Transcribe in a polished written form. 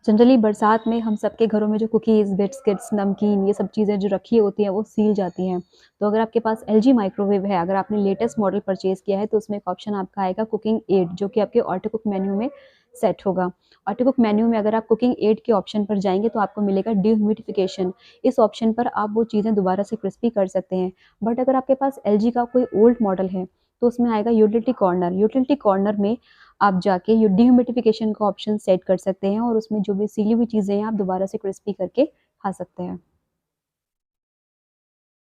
Generally बरसात में हम सबके घरों में जो कुकीज़, बिस्किट्स, नमकीन ये सब चीज़ें जो रखी होती हैं वो सील जाती हैं। तो अगर आपके पास एलजी माइक्रोवेव है, अगर आपने लेटेस्ट मॉडल परचेज़ किया है तो उसमें एक ऑप्शन आपका आएगा कुकिंग एड, जो कि आपके ऑटो कुक मेन्यू में सेट होगा। ऑटो कुक मेन्यू में अगर आप कुकिंग एड के ऑप्शन पर जाएँगे तो आपको मिलेगा डिह्यूमिडिफिकेशन। इस ऑप्शन पर आप वो चीज़ें दोबारा से क्रिस्पी कर सकते हैं। बट अगर आपके पास एलजी का कोई ओल्ड मॉडल है तो उसमें आएगा यूटिलिटी कॉर्नर। यूटिलिटी कॉर्नर में आप जाके ये डिह्यूमिडिफिकेशन का ऑप्शन सेट कर सकते हैं और उसमें जो भी सीली हुई चीज़ें हैं आप दोबारा से क्रिस्पी करके खा सकते हैं।